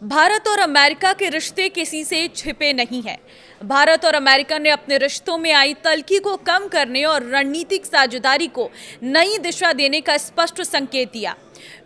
भारत और अमेरिका के रिश्ते किसी से छिपे नहीं हैं। भारत और अमेरिका ने अपने रिश्तों में आई तल्खी को कम करने और रणनीतिक साझेदारी को नई दिशा देने का स्पष्ट संकेत दिया।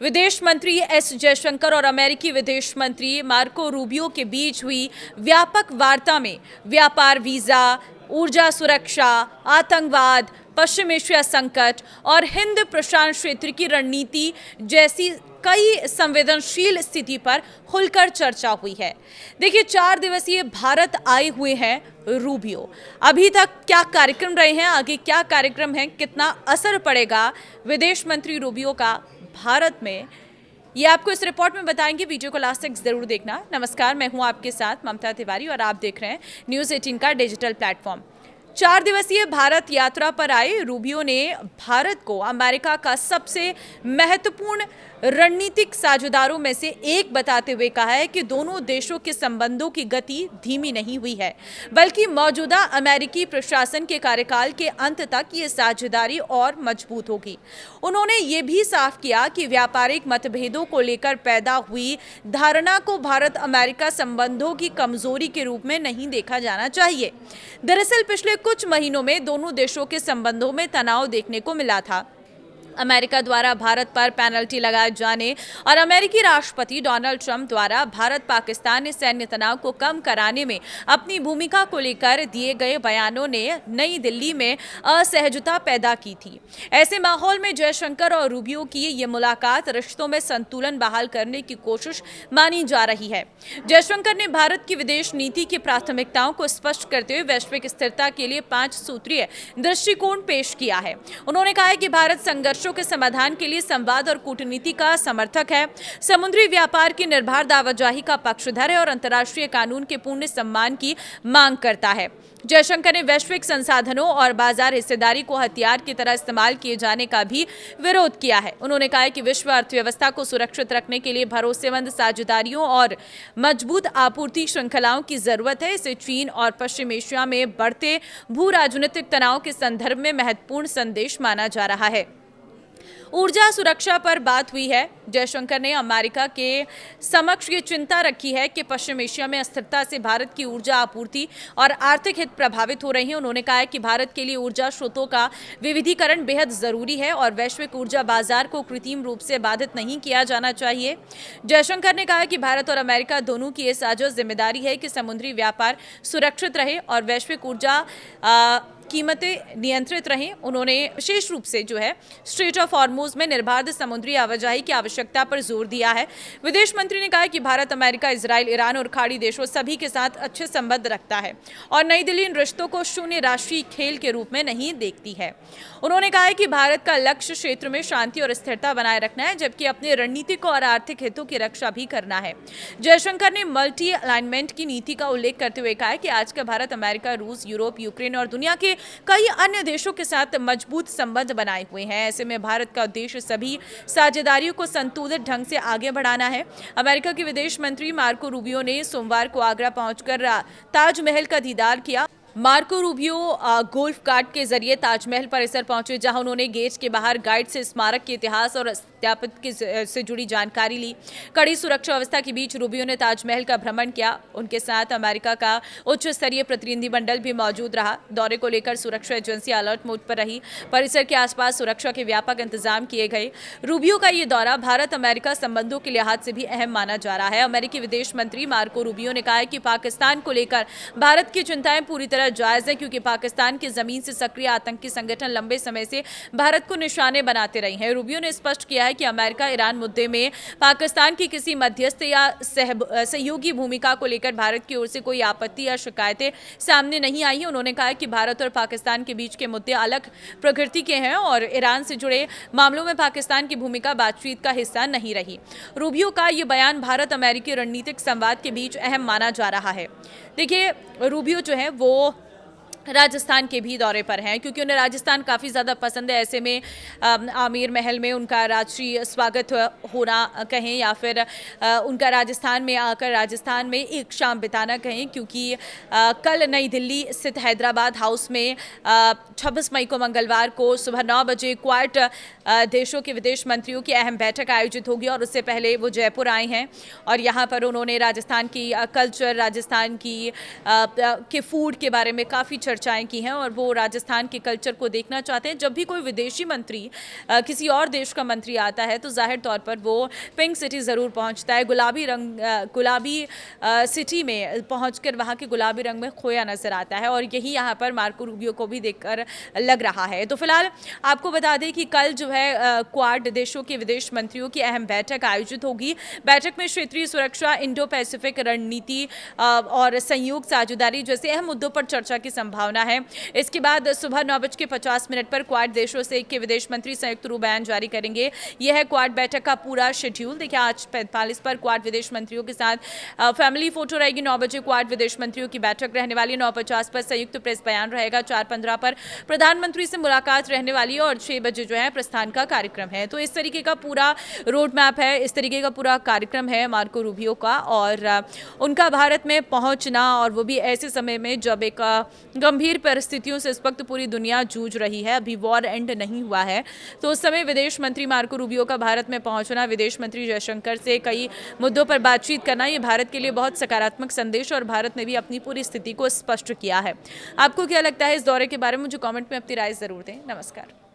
विदेश मंत्री एस जयशंकर और अमेरिकी विदेश मंत्री मार्को रूबियो के बीच हुई व्यापक वार्ता में व्यापार, वीजा, ऊर्जा सुरक्षा, आतंकवाद, पश्चिम एशिया संकट और हिंद प्रशांत क्षेत्र की रणनीति जैसी कई संवेदनशील स्थिति पर खुलकर चर्चा हुई है। देखिए, 4 दिवसीय भारत आए हुए हैं रूबियो। अभी तक क्या कार्यक्रम रहे हैं, आगे क्या कार्यक्रम है, कितना असर पड़ेगा विदेश मंत्री रूबियो का भारत में, ये आपको इस रिपोर्ट में बताएंगे। वीडियो को लास्ट तक जरूर देखना। नमस्कार, मैं हूं आपके साथ ममता तिवारी और आप देख रहे हैं न्यूज़ 18 का डिजिटल प्लेटफॉर्म। 4 दिवसीय भारत यात्रा पर आए रूबियो ने भारत को अमेरिका का सबसे महत्वपूर्ण रणनीतिक साझेदारों में से एक बताते हुए कहा है कि दोनों देशों के संबंधों की गति धीमी नहीं हुई है, बल्कि मौजूदा अमेरिकी प्रशासन के कार्यकाल के अंत तक ये साझेदारी और मजबूत होगी। उन्होंने ये भी साफ किया कि व्यापारिक मतभेदों को लेकर पैदा हुई धारणा को भारत अमेरिका संबंधों की कमजोरी के रूप में नहीं देखा जाना चाहिए। दरअसल पिछले कुछ महीनों में दोनों देशों के संबंधों में तनाव देखने को मिला था। अमेरिका द्वारा भारत पर पेनल्टी लगाए जाने और अमेरिकी राष्ट्रपति डोनाल्ड ट्रंप द्वारा भारत पाकिस्तान सैन्य तनाव को कम कराने में अपनी भूमिका को लेकर दिए गए बयानों ने नई दिल्ली में असहजता पैदा की थी। ऐसे माहौल में जयशंकर और रूबियो की ये मुलाकात रिश्तों में संतुलन बहाल करने की कोशिश मानी जा रही है। जयशंकर ने भारत की विदेश नीति की प्राथमिकताओं को स्पष्ट करते हुए वैश्विक स्थिरता के लिए 5 सूत्रीय दृष्टिकोण पेश किया है। उन्होंने कहा है कि भारत संघर्षों के समाधान के लिए संवाद और कूटनीति का समर्थक है, समुद्री व्यापार की निर्बाध आवाजाही का पक्षधर है और अंतर्राष्ट्रीय कानून के पूर्ण सम्मान की मांग करता है। जयशंकर ने वैश्विक संसाधनों और बाजार हिस्सेदारी को हथियार की तरह इस्तेमाल किए जाने का भी विरोध किया है। उन्होंने कहा है कि विश्व अर्थव्यवस्था को सुरक्षित रखने के लिए भरोसेमंद साझेदारियों और मजबूत आपूर्ति श्रृंखलाओं की जरूरत है। इसे चीन और पश्चिम एशिया में बढ़ते भू राजनीतिक तनाव के संदर्भ में महत्वपूर्ण संदेश माना जा रहा है। ऊर्जा सुरक्षा पर बात हुई है। जयशंकर ने अमेरिका के समक्ष ये चिंता रखी है कि पश्चिम एशिया में अस्थिरता से भारत की ऊर्जा आपूर्ति और आर्थिक हित प्रभावित हो रहे हैं। उन्होंने कहा है कि भारत के लिए ऊर्जा स्रोतों का विविधीकरण बेहद जरूरी है और वैश्विक ऊर्जा बाजार को कृत्रिम रूप से बाधित नहीं किया जाना चाहिए। जयशंकर ने कहा कि भारत और अमेरिका दोनों की ये साझा जिम्मेदारी है कि समुद्री व्यापार सुरक्षित रहे और वैश्विक ऊर्जा कीमतें नियंत्रित रहें। उन्होंने विशेष रूप से स्ट्रेट ऑफ हॉर्मुज में निर्बाध समुद्री आवाजाही की आवश्यकता पर जोर दिया है। विदेश मंत्री ने कहा कि भारत अमेरिका, इजराइल, ईरान और खाड़ी देशों सभी के साथ अच्छे संबंध रखता है और नई दिल्ली इन रिश्तों को शून्य राष्ट्रीय खेल के रूप में नहीं देखती है। उन्होंने कहा कि भारत का लक्ष्य क्षेत्र में शांति और स्थिरता बनाए रखना है, जबकि अपने रणनीतिक और आर्थिक हितों की रक्षा भी करना है। जयशंकर ने मल्टी अलाइनमेंट की नीति का उल्लेख करते हुए कहा कि आज का भारत अमेरिका, रूस, यूरोप, यूक्रेन और दुनिया के कई अन्य देशों के साथ मजबूत संबंध बनाए हुए हैं। ऐसे में भारत का उद्देश्य सभी साझेदारियों को संतुलित ढंग से आगे बढ़ाना है। अमेरिका के विदेश मंत्री मार्को रूबियो ने सोमवार को आगरा पहुंचकर ताजमहल का दीदार किया। मार्को रूबियो गोल्फ कार्ट के जरिए ताजमहल परिसर पहुंचे, जहां उन्होंने गेट के बाहर गाइड से स्मारक के इतिहास और स्थापत्य से जुड़ी जानकारी ली। कड़ी सुरक्षा व्यवस्था के बीच रूबियो ने ताजमहल का भ्रमण किया। उनके साथ अमेरिका का उच्च स्तरीय प्रतिनिधिमंडल भी मौजूद रहा। दौरे को लेकर सुरक्षा एजेंसी अलर्ट मोड पर रही। परिसर के आसपास सुरक्षा के व्यापक इंतजाम किए गए। रूबियो का ये दौरा भारत अमेरिका संबंधों के लिहाज से भी अहम माना जा रहा है। अमेरिकी विदेश मंत्री मार्को रूबियो ने कहा है कि पाकिस्तान को लेकर भारत की चिंताएं पूरी तरह जायज है, क्योंकि पाकिस्तान की जमीन से सक्रिय आतंकी संगठन लंबे समय से भारत को निशाने बनाते रहे हैं। रूबियो ने स्पष्ट किया है कि अमेरिका ईरान मुद्दे में पाकिस्तान की किसी मध्यस्थ या सहयोगी भूमिका को लेकर भारत की ओर से कोई आपत्ति या शिकायतें सामने नहीं आई है। उन्होंने कहा कि भारत और पाकिस्तान के बीच के मुद्दे अलग प्रकृति के हैं और ईरान से जुड़े मामलों में पाकिस्तान की भूमिका बातचीत का हिस्सा नहीं रही। रूबियो का ये बयान भारत अमेरिकी रणनीतिक संवाद के बीच अहम माना जा रहा है। देखिए, रूबियो वो राजस्थान के भी दौरे पर हैं, क्योंकि उन्हें राजस्थान काफ़ी ज़्यादा पसंद है। ऐसे में आमेर महल में उनका राष्ट्रीय स्वागत होना कहें या फिर उनका राजस्थान में आकर राजस्थान में एक शाम बिताना कहें, क्योंकि कल नई दिल्ली स्थित हैदराबाद हाउस में 26 मई को मंगलवार को सुबह 9 बजे क्वाइट देशों के विदेश मंत्रियों की अहम बैठक आयोजित होगी और उससे पहले वो जयपुर आए हैं और यहाँ पर उन्होंने राजस्थान की कल्चर, राजस्थान की के फूड के बारे में काफ़ी चर्चाएं की हैं और वो राजस्थान के कल्चर को देखना चाहते हैं। जब भी कोई विदेशी मंत्री किसी और देश का मंत्री आता है तो जाहिर तौर पर वो पिंक सिटी ज़रूर पहुंचता है, गुलाबी सिटी में पहुंचकर वहां के गुलाबी रंग में खोया नजर आता है और यही यहां पर मार्को रूबियो को भी देखकर लग रहा है। तो फिलहाल आपको बता दें कि कल जो है क्वाड देशों के विदेश मंत्रियों की अहम बैठक आयोजित होगी। बैठक में क्षेत्रीय सुरक्षा, इंडो पैसिफिक रणनीति और संयुक्त साझेदारी जैसे अहम मुद्दों पर चर्चा की संभावना है। इसके बाद सुबह 9:50 पर क्वाड देशों से के विदेश मंत्री संयुक्त रूप बयान जारी करेंगे। यह है क्वाड बैठक का पूरा शेड्यूल। देखिए, आज 45 पर क्वाड विदेश मंत्रियों के साथ फैमिली फोटो रहेगी। 9 बजे क्वाड विदेश मंत्रियों की बैठक रहने वाली है। 9:50 पर संयुक्त प्रेस बयान रहेगा। 4:15 पर प्रधानमंत्री से मुलाकात रहने वाली है और 6 बजे जो है प्रस्थान का कार्यक्रम है। तो इस तरीके का पूरा रोड मैप है, इस तरीके का पूरा कार्यक्रम है मार्को रूबियो का और उनका भारत में पहुंचना, और वो भी ऐसे समय में जब एक गंभीर परिस्थितियों से इस वक्त पूरी दुनिया जूझ रही है, अभी वॉर एंड नहीं हुआ है। तो उस समय विदेश मंत्री मार्को रूबियो का भारत में पहुंचना, विदेश मंत्री जयशंकर से कई मुद्दों पर बातचीत करना, ये भारत के लिए बहुत सकारात्मक संदेश और भारत ने भी अपनी पूरी स्थिति को स्पष्ट किया है। आपको क्या लगता है इस दौरे के बारे में? मुझे कमेंट में अपनी राय जरूर दें। नमस्कार।